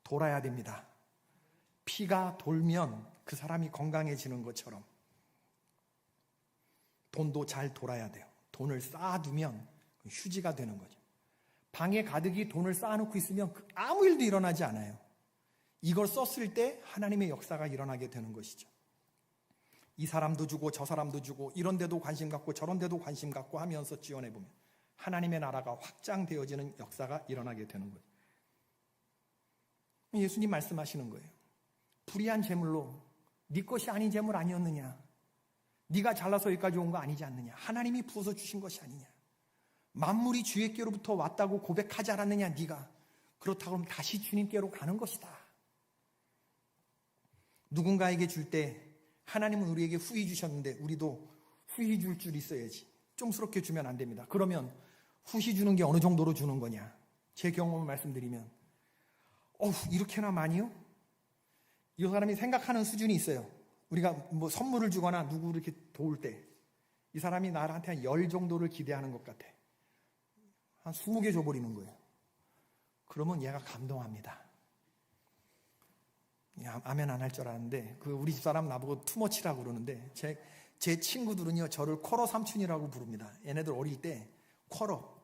S1: 돌아야 됩니다. 피가 돌면 그 사람이 건강해지는 것처럼 돈도 잘 돌아야 돼요. 돈을 쌓아두면 휴지가 되는 거죠. 방에 가득히 돈을 쌓아놓고 있으면 아무 일도 일어나지 않아요. 이걸 썼을 때 하나님의 역사가 일어나게 되는 것이죠. 이 사람도 주고 저 사람도 주고, 이런 데도 관심 갖고 저런 데도 관심 갖고 하면서 지원해보면 하나님의 나라가 확장되어지는 역사가 일어나게 되는 거예요. 예수님 말씀하시는 거예요. 불의한 재물로 네 것이 아닌 재물 아니었느냐? 네가 잘나서 여기까지 온 거 아니지 않느냐? 하나님이 부어서 주신 것이 아니냐? 만물이 주님께로부터 왔다고 고백하지 않았느냐? 네가 그렇다고 하면 다시 주님께로 가는 것이다. 누군가에게 줄 때 하나님은 우리에게 후히 주셨는데 우리도 후히 줄 줄 있어야지. 쫌스럽게 주면 안 됩니다. 그러면 후히 주는 게 어느 정도로 주는 거냐? 제 경험을 말씀드리면, 이렇게나 많이요? 이 사람이 생각하는 수준이 있어요. 우리가 뭐 선물을 주거나 누구를 이렇게 도울 때 이 사람이 나한테 한 10 정도를 기대하는 것 같아. 한 20개 줘버리는 거예요. 그러면 얘가 감동합니다. 아멘 안 할 줄 알았는데, 우리 집사람 나보고 투머치라고 그러는데, 제 친구들은요 저를 쿼러 삼촌이라고 부릅니다. 얘네들 어릴 때 쿼러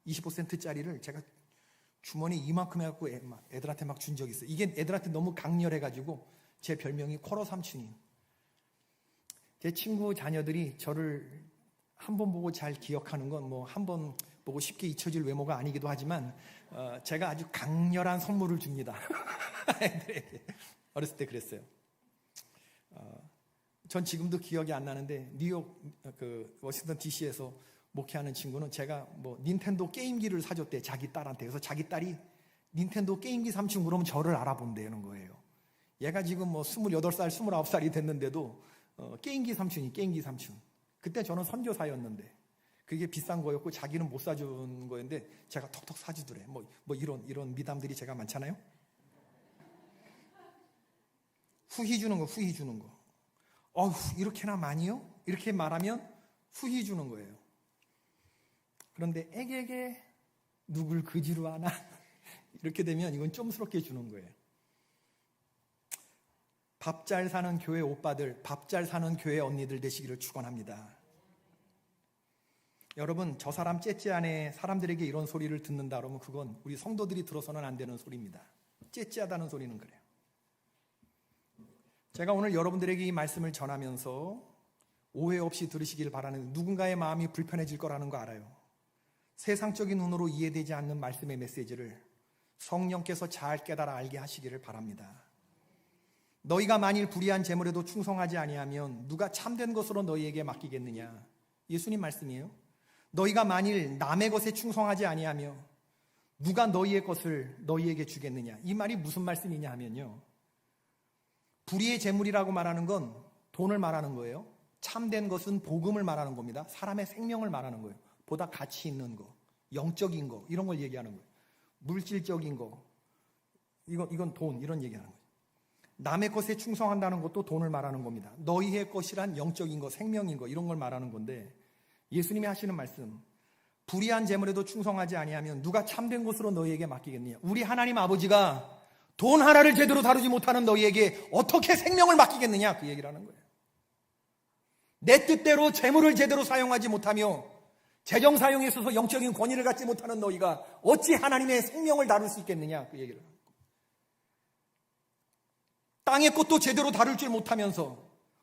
S1: 25센트짜리를 제가 주머니 이만큼 해갖고 애들한테 막 준 적이 있어요. 이게 애들한테 너무 강렬해가지고 제 별명이 쿼러 삼촌이에요. 제 친구 자녀들이 저를 한 번 보고 잘 기억하는 건 뭐 한 번 보고 쉽게 잊혀질 외모가 아니기도 하지만 제가 아주 강렬한 선물을 줍니다. 애들에게. 어렸을 때 그랬어요. 전 지금도 기억이 안 나는데 뉴욕 워싱턴 DC에서 목회하는 친구는 제가 뭐 닌텐도 게임기를 사줬대, 자기 딸한테. 그래서 자기 딸이 닌텐도 게임기 삼촌 그러면 저를 알아본다는 거예요. 얘가 지금 뭐 28살, 29살이 됐는데도 게임기 삼촌이 게임기 삼촌. 그때 저는 선교사였는데 그게 비싼 거였고 자기는 못 사준 거였는데 제가 턱턱 사주더래. 뭐 이런 미담들이 제가 많잖아요. 후히 주는 거, 후히 주는 거. 이렇게나 많이요? 이렇게 말하면 후히 주는 거예요. 그런데 애게게 누굴 그지로 하나? 이렇게 되면 이건 쫌스럽게 주는 거예요. 밥 잘 사는 교회 오빠들, 밥 잘 사는 교회 언니들 되시기를 축원합니다. 여러분, 저 사람 째째하네, 사람들에게 이런 소리를 듣는다 그러면 그건 우리 성도들이 들어서는 안 되는 소리입니다. 째째하다는 소리는 그래요. 제가 오늘 여러분들에게 이 말씀을 전하면서 오해 없이 들으시길 바라는, 누군가의 마음이 불편해질 거라는 거 알아요. 세상적인 눈으로 이해되지 않는 말씀의 메시지를 성령께서 잘 깨달아 알게 하시기를 바랍니다. 너희가 만일 불의한 재물에도 충성하지 아니하면 누가 참된 것으로 너희에게 맡기겠느냐. 예수님 말씀이에요. 너희가 만일 남의 것에 충성하지 아니하며 누가 너희의 것을 너희에게 주겠느냐. 이 말이 무슨 말씀이냐 하면요, 불의의 재물이라고 말하는 건 돈을 말하는 거예요. 참된 것은 복음을 말하는 겁니다. 사람의 생명을 말하는 거예요. 보다 가치 있는 거, 영적인 거, 이런 걸 얘기하는 거예요. 물질적인 거, 이건 돈, 이런 얘기하는 거예요. 남의 것에 충성한다는 것도 돈을 말하는 겁니다. 너희의 것이란 영적인 거, 생명인 거, 이런 걸 말하는 건데, 예수님이 하시는 말씀, 불의한 재물에도 충성하지 아니하면 누가 참된 것으로 너희에게 맡기겠느냐. 우리 하나님 아버지가 돈 하나를 제대로 다루지 못하는 너희에게 어떻게 생명을 맡기겠느냐, 그 얘기를 하는 거예요. 내 뜻대로 재물을 제대로 사용하지 못하며 재정 사용에 있어서 영적인 권위를 갖지 못하는 너희가 어찌 하나님의 생명을 다룰 수 있겠느냐, 그 얘기를 하는 거예요. 땅의 것도 제대로 다룰 줄 못하면서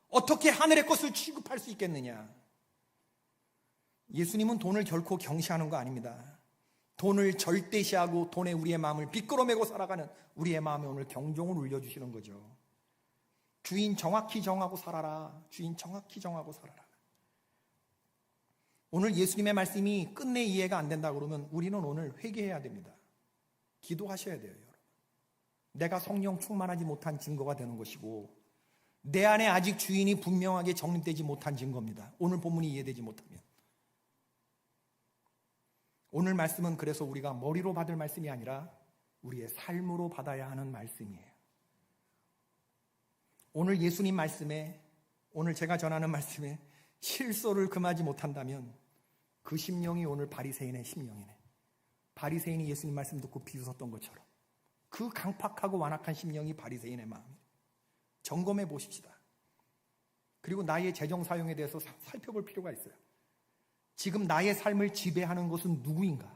S1: 어떻게 하늘의 것을 취급할 수 있겠느냐. 예수님은 돈을 결코 경시하는 거 아닙니다. 돈을 절대시하고 돈에 우리의 마음을 비끄러매고 살아가는 우리의 마음에 오늘 경종을 울려주시는 거죠. 주인 정확히 정하고 살아라. 주인 정확히 정하고 살아라. 오늘 예수님의 말씀이 끝내 이해가 안 된다 그러면 우리는 오늘 회개해야 됩니다. 기도하셔야 돼요, 여러분. 내가 성령 충만하지 못한 증거가 되는 것이고, 내 안에 아직 주인이 분명하게 정립되지 못한 증거입니다. 오늘 본문이 이해되지 못하면. 오늘 말씀은 그래서 우리가 머리로 받을 말씀이 아니라 우리의 삶으로 받아야 하는 말씀이에요. 오늘 예수님 말씀에, 오늘 제가 전하는 말씀에 실소를 금하지 못한다면 그 심령이 오늘 바리새인의 심령이네. 바리새인이 예수님 말씀 듣고 비웃었던 것처럼 그 강팍하고 완악한 심령이 바리새인의 마음이에요. 점검해 보십시다. 그리고 나의 재정 사용에 대해서 살펴볼 필요가 있어요. 지금 나의 삶을 지배하는 것은 누구인가?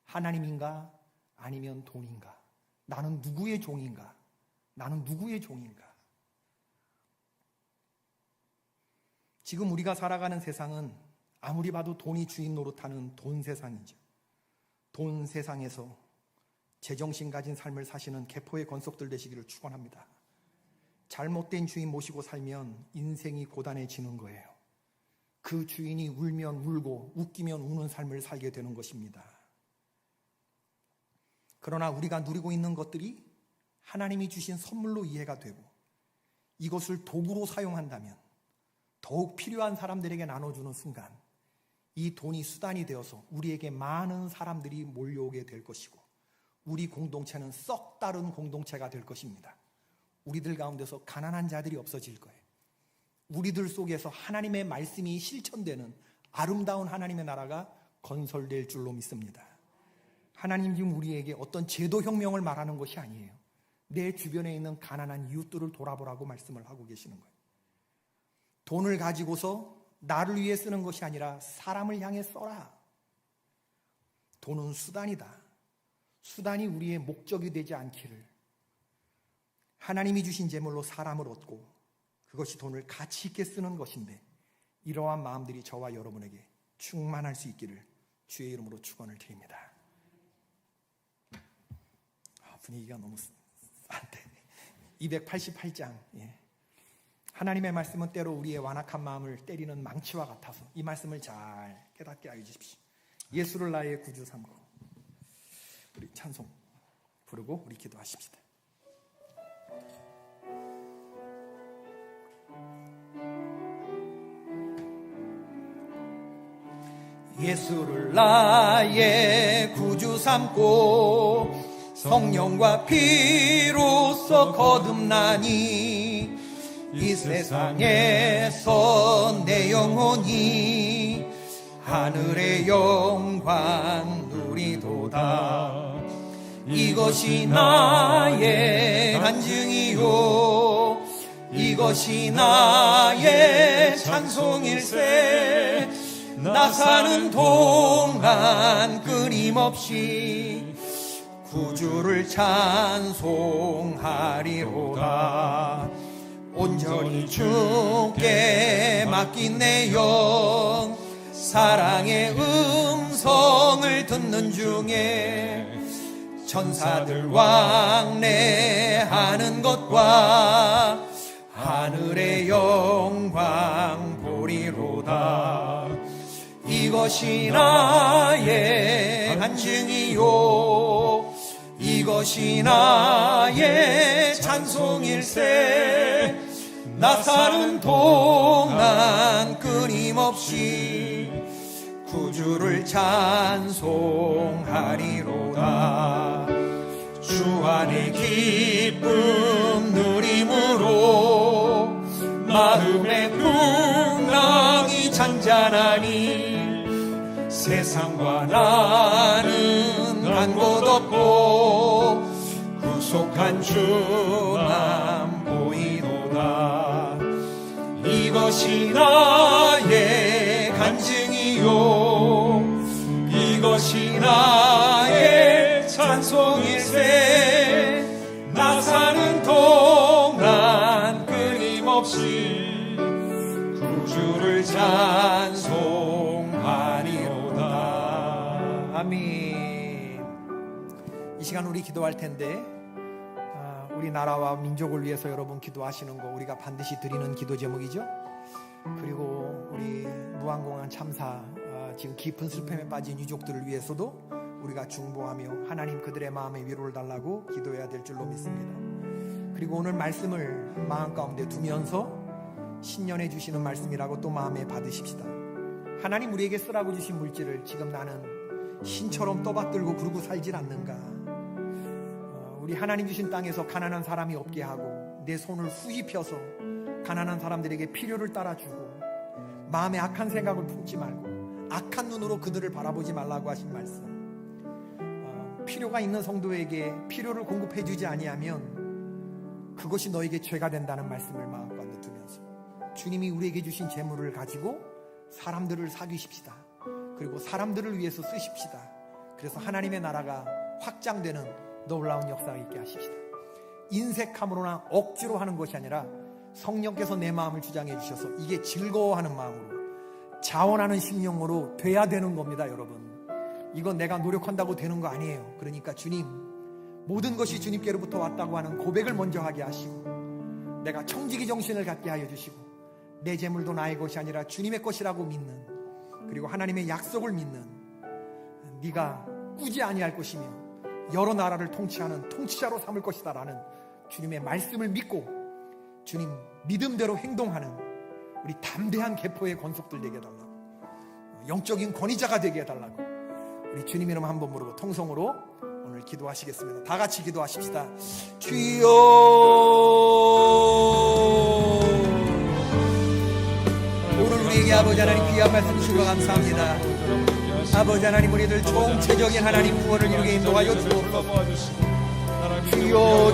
S1: 하나님인가? 아니면 돈인가? 나는 누구의 종인가? 나는 누구의 종인가? 지금 우리가 살아가는 세상은 아무리 봐도 돈이 주인 노릇하는 돈 세상이죠. 돈 세상에서 제정신 가진 삶을 사시는 개포의 권속들 되시기를 축원합니다. 잘못된 주인 모시고 살면 인생이 고단해지는 거예요. 그 주인이 울면 울고 웃기면 우는 삶을 살게 되는 것입니다. 그러나 우리가 누리고 있는 것들이 하나님이 주신 선물로 이해가 되고 이것을 도구로 사용한다면 더욱 필요한 사람들에게 나눠주는 순간 이 돈이 수단이 되어서 우리에게 많은 사람들이 몰려오게 될 것이고 우리 공동체는 썩 다른 공동체가 될 것입니다. 우리들 가운데서 가난한 자들이 없어질 거예요. 우리들 속에서 하나님의 말씀이 실천되는 아름다운 하나님의 나라가 건설될 줄로 믿습니다. 하나님 지금 우리에게 어떤 제도혁명을 말하는 것이 아니에요. 내 주변에 있는 가난한 이웃들을 돌아보라고 말씀을 하고 계시는 거예요. 돈을 가지고서 나를 위해 쓰는 것이 아니라 사람을 향해 써라. 돈은 수단이다. 수단이 우리의 목적이 되지 않기를. 하나님이 주신 재물로 사람을 얻고 그것이 돈을 가치 있게 쓰는 것인데 이러한 마음들이 저와 여러분에게 충만할 수 있기를 주의 이름으로 축원을 드립니다. 분위기가 너무 안 돼. 288장. 하나님의 말씀은 때로 우리의 완악한 마음을 때리는 망치와 같아서 이 말씀을 잘 깨닫게 하여 주십시오. 예수를 나의 구주 삼고 우리 찬송 부르고 우리 기도하십시다. 예수를 나의 구주 삼고 성령과 피로써 거듭나니 이 세상에서 내 영혼이 하늘의 영광 누리도다. 이것이 나의 간증이요 이것이 나의 찬송일세. 나 사는 동안 끊임없이 구주를 찬송하리로다. 온전히 주께 맡긴 내 영, 사랑의 음성을 듣는 중에 천사들 왕래하는 것과 하늘의 영광 보리로다. 이것이 나의 간증이요, 이것이 나의 찬송일세. 나 사는 동안 끊임없이 구주를 찬송하리로다. 주 안의 기쁨 누림으로 마음의 풍랑이 잔잔하니 세상과 나는 간 곳 없고 구속한 주만 보이로다. 이것이 나의 간증이요, 이것이 나의 찬송일세. 나 사는 동안 끊임없이 구주를 찬송하리로다. 아멘. 이 시간 우리 기도할 텐데, 우리 나라와 민족을 위해서 여러분 기도하시는 거 우리가 반드시 드리는 기도 제목이죠. 그리고 우리 무안공항 참사 지금 깊은 슬픔에 빠진 유족들을 위해서도 우리가 중보하며 하나님 그들의 마음에 위로를 달라고 기도해야 될 줄로 믿습니다. 그리고 오늘 말씀을 마음 가운데 두면서 신년해 주시는 말씀이라고 또 마음에 받으십시다. 하나님 우리에게 쓰라고 주신 물질을 지금 나는 신처럼 떠받들고 그러고 살질 않는가. 우리 하나님 주신 땅에서 가난한 사람이 없게 하고 내 손을 후히 펴서 가난한 사람들에게 필요를 따라주고 마음에 악한 생각을 품지 말고 악한 눈으로 그들을 바라보지 말라고 하신 말씀. 필요가 있는 성도에게 필요를 공급해 주지 아니하면 그것이 너에게 죄가 된다는 말씀을 마음가운데 두면서 주님이 우리에게 주신 재물을 가지고 사람들을 사귀십시다. 그리고 사람들을 위해서 쓰십시다. 그래서 하나님의 나라가 확장되는 놀라운 역사가 있게 하십시다. 인색함으로나 억지로 하는 것이 아니라 성령께서 내 마음을 주장해 주셔서 이게 즐거워하는 마음으로 자원하는 심령으로 돼야 되는 겁니다. 여러분, 이건 내가 노력한다고 되는 거 아니에요. 그러니까 주님, 모든 것이 주님께로부터 왔다고 하는 고백을 먼저 하게 하시고 내가 청지기 정신을 갖게 하여 주시고 내 재물도 나의 것이 아니라 주님의 것이라고 믿는, 그리고 하나님의 약속을 믿는, 네가 꾸지 아니할 것이며 여러 나라를 통치하는 통치자로 삼을 것이다 라는 주님의 말씀을 믿고 주님 믿음대로 행동하는 우리 담대한 계포의 권속들 되게 해달라고, 영적인 권위자가 되게 해달라고 우리 주님 이름 한번 부르고 통성으로 오늘 기도하시겠습니다. 다 같이 기도하십시다. 주여, 오늘 우리에게 아버지 하나님 귀한 말씀 주시고 감사합니다. 아버지 하나님, 우리들 총체적인 하나님 구원을 이루게 인도하여 주옵소서. 주여,